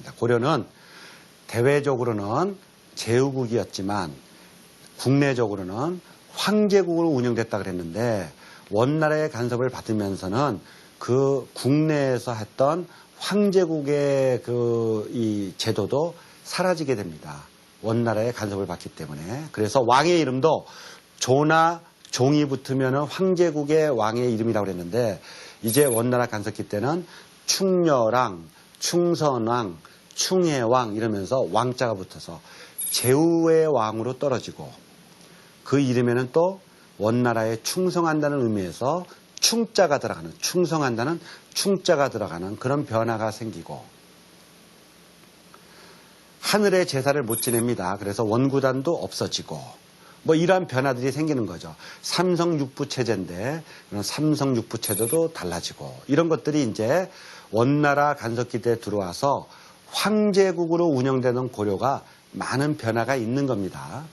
겁니다. 고려는 대외적으로는 제후국이었지만 국내적으로는 황제국으로 운영됐다 그랬는데 원나라의 간섭을 받으면서는 그 국내에서 했던 황제국의 이 제도도 사라지게 됩니다. 원나라의 간섭을 받기 때문에. 그래서 왕의 이름도 조나 종이 붙으면 황제국의 왕의 이름이라고 그랬는데 이제 원나라 간섭기 때는 충렬왕, 충선왕, 충해왕 이러면서 왕자가 붙어서 제후의 왕으로 떨어지고 그 이름에는 또 원나라에 충성한다는 의미에서 충자가 들어가는, 충성한다는 충자가 들어가는 그런 변화가 생기고 하늘의 제사를 못 지냅니다. 그래서 원구단도 없어지고 뭐 이러한 변화들이 생기는 거죠. 삼성육부 체제인데 삼성육부 체제도 달라지고 이런 것들이 이제 원나라 간섭기 때 들어와서 황제국으로 운영되는 고려가 많은 변화가 있는 겁니다.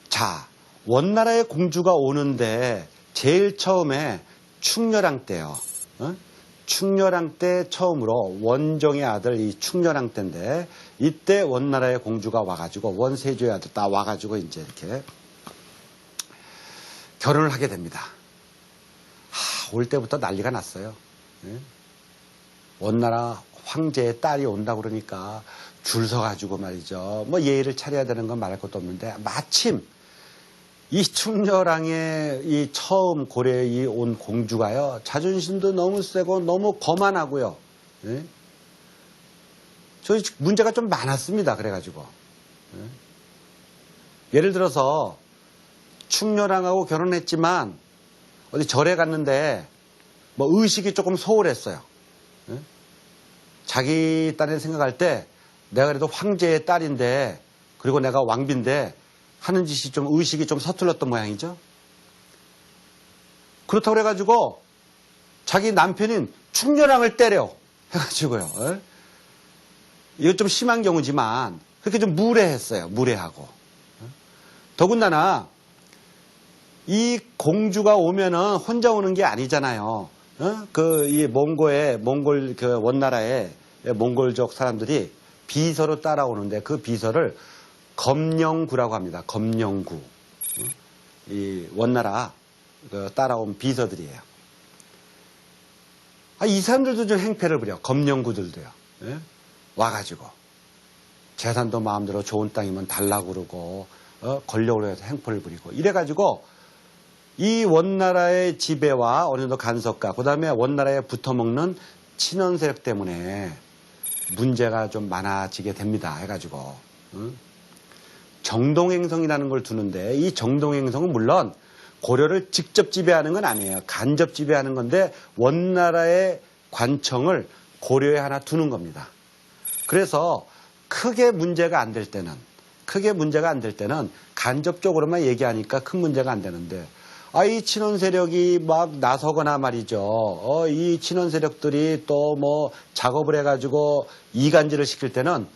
자, 원나라의 공주가 오는데 제일 처음에 충렬왕 때요. 충렬왕 때 처음으로 원종의 아들 이 충렬왕 때인데 이때 원나라의 공주가 와가지고 원세조의 아들 딱 와가지고 이제 이렇게 결혼을 하게 됩니다. 올 때부터 난리가 났어요. 원나라 황제의 딸이 온다고 그러니까 줄 서가지고 말이죠. 뭐 예의를 차려야 되는 건 말할 것도 없는데 마침 이 충렬왕의 이 처음 고려에 온 공주가요. 자존심도 너무 세고 너무 거만하고요. 저희 문제가 좀 많았습니다. 그래가지고. 예를 들어서 충렬왕하고 결혼했지만 어디 절에 갔는데 뭐 의식이 조금 소홀했어요. 자기 딸을 생각할 때 내가 그래도 황제의 딸인데 그리고 내가 왕비인데 하는 짓이 좀 의식이 좀 서툴렀던 모양이죠. 그렇다고 해가지고 자기 남편인 충렬왕을 때려 해가지고요. 이거 좀 심한 경우지만 그렇게 좀 무례했어요. 무례하고. 더군다나 이 공주가 오면은 혼자 오는 게 아니잖아요. 이 몽골 그 원나라의 몽골족 사람들이 비서로 따라오는데 그 비서를 검령구라고 합니다. 검령구. 이 원나라 따라온 비서들이에요. 이 사람들도 좀 행패를 부려. 검령구들도요. 와가지고 재산도 마음대로 좋은 땅이면 달라고 그러고 권력으로 해서 행포를 부리고 이래가지고 이 원나라의 지배와 어느 정도 간섭과 그 다음에 원나라에 붙어먹는 친원 세력 때문에 문제가 좀 많아지게 됩니다. 해가지고 정동행성이라는 걸 두는데 이 정동행성은 물론 고려를 직접 지배하는 건 아니에요. 간접 지배하는 건데 원나라의 관청을 고려에 하나 두는 겁니다. 그래서 크게 문제가 안 될 때는 간접적으로만 얘기하니까 큰 문제가 안 되는데 이 친원 세력이 막 나서거나 말이죠. 이 친원 세력들이 또 뭐 작업을 해가지고 이간질을 시킬 때는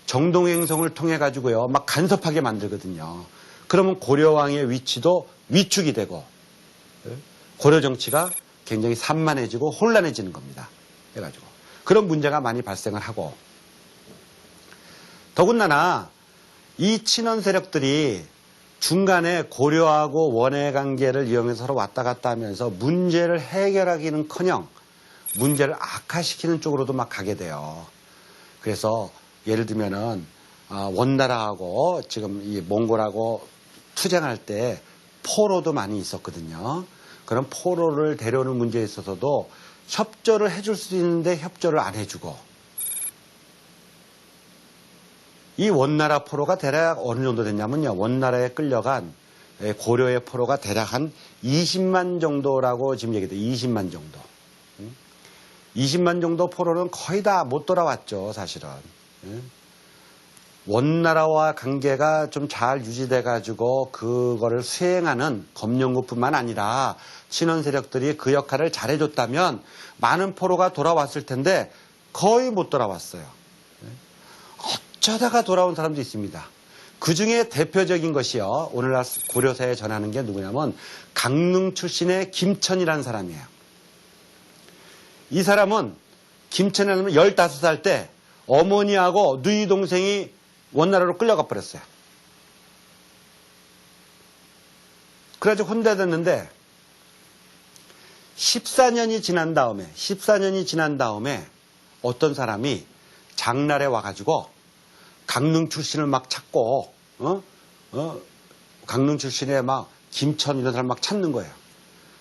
정동행성을 통해 가지고요 막 간섭하게 만들거든요. 그러면 고려왕의 위치도 위축이 되고 고려 정치가 굉장히 산만해지고 혼란해지는 겁니다. 해가지고 그런 문제가 많이 발생을 하고 더군다나 이 친원 세력들이 중간에 고려하고 원의 관계를 이용해서 서로 왔다 갔다 하면서 문제를 해결하기는커녕 문제를 악화시키는 쪽으로도 막 가게 돼요. 그래서 예를 들면은 원나라하고 지금 이 몽골하고 투쟁할 때 포로도 많이 있었거든요. 그런 포로를 데려오는 문제에 있어서도 협조를 해줄 수 있는데 협조를 안 해주고 이 원나라 포로가 대략 어느 정도 됐냐면요. 원나라에 끌려간 고려의 포로가 대략 한 20만 정도라고 지금 얘기돼요. 20만 정도. 20만 정도 포로는 거의 다 못 돌아왔죠. 사실은. 원나라와 관계가 좀 잘 유지돼 가지고 그거를 수행하는 검령구뿐만 아니라 친원 세력들이 그 역할을 잘해줬다면 많은 포로가 돌아왔을 텐데 거의 못 돌아왔어요. 어쩌다가 돌아온 사람도 있습니다. 그 중에 대표적인 것이요. 오늘날 고려사에 전하는 게 누구냐면 강릉 출신의 김천이라는 사람이에요. 이 사람은 김천에는 15살 때 어머니하고 누이 동생이 원나라로 끌려가 버렸어요. 그래가지고 혼대됐는데 14년이 지난 다음에 어떤 사람이 장날에 와가지고 강릉 출신을 막 찾고 강릉 출신에 막 김천 이런 사람 막 찾는 거예요.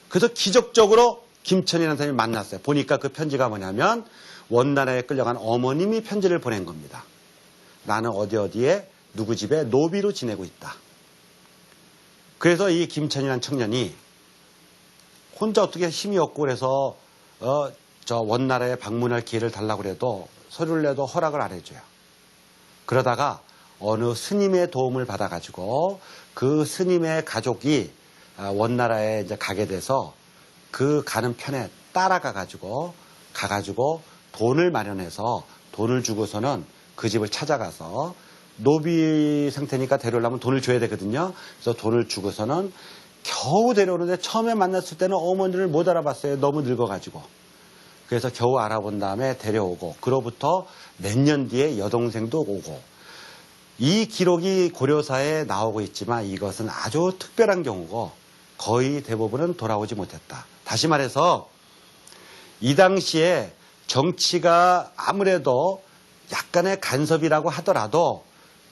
그래서 기적적으로 김천이라는 사람이 만났어요. 보니까 그 편지가 뭐냐면 원나라에 끌려간 어머님이 편지를 보낸 겁니다. 나는 어디에 누구 집에 노비로 지내고 있다. 그래서 이 김천이라는 청년이 혼자 어떻게 힘이 없고 그래서 저 원나라에 방문할 기회를 달라고 그래도 서류를 내도 허락을 안 해줘요. 그러다가 어느 스님의 도움을 받아가지고 그 스님의 가족이 원나라에 이제 가게 돼서 그 가는 편에 따라가가지고 돈을 마련해서 돈을 주고서는 그 집을 찾아가서 노비 상태니까 데려오려면 돈을 줘야 되거든요. 그래서 돈을 주고서는 겨우 데려오는데 처음에 만났을 때는 어머니를 못 알아봤어요. 너무 늙어가지고. 그래서 겨우 알아본 다음에 데려오고 그로부터 몇 년 뒤에 여동생도 오고 이 기록이 고려사에 나오고 있지만 이것은 아주 특별한 경우고 거의 대부분은 돌아오지 못했다. 다시 말해서 이 당시에 정치가 아무래도 약간의 간섭이라고 하더라도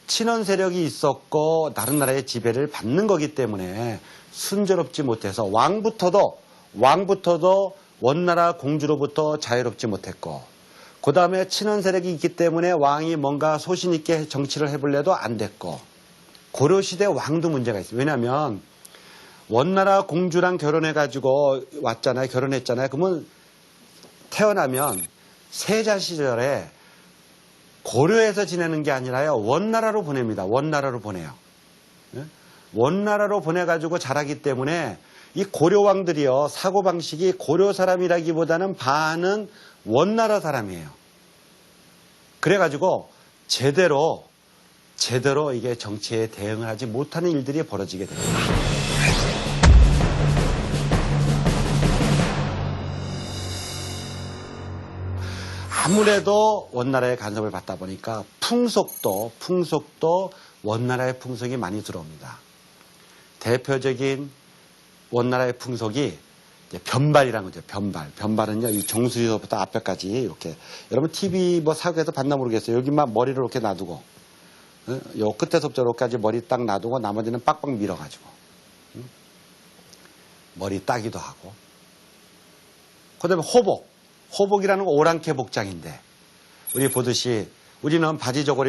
친원 세력이 있었고 다른 나라의 지배를 받는 거기 때문에 순조롭지 못해서 왕부터도 원나라 공주로부터 자유롭지 못했고 그 다음에 친원 세력이 있기 때문에 왕이 뭔가 소신 있게 정치를 해볼래도 안 됐고 고려시대 왕도 문제가 있어요. 왜냐하면 원나라 공주랑 결혼해가지고 왔잖아요. 결혼했잖아요. 그러면 태어나면 세자 시절에 고려에서 지내는 게 아니라요. 원나라로 보냅니다. 원나라로 보내요. 원나라로 보내가지고 자라기 때문에 이 고려 왕들이요. 사고방식이 고려 사람이라기보다는 반은 원나라 사람이에요. 그래가지고 제대로 이게 정치에 대응을 하지 못하는 일들이 벌어지게 됩니다. 아무래도 원나라의 간섭을 받다 보니까 풍속도 원나라의 풍속이 많이 들어옵니다. 대표적인 원나라의 풍속이 변발이라는 거죠. 변발은요, 이 정수리서부터 앞에까지 이렇게. 여러분 TV 뭐 사극에서 봤나 모르겠어요. 여기만 머리를 이렇게 놔두고, 요 끝에서부터 여기까지 머리 딱 놔두고 나머지는 빡빡 밀어가지고, 머리 따기도 하고. 그 다음에 호복이라는 거 오랑캐 복장인데, 우리 보듯이 우리는 바지 저고리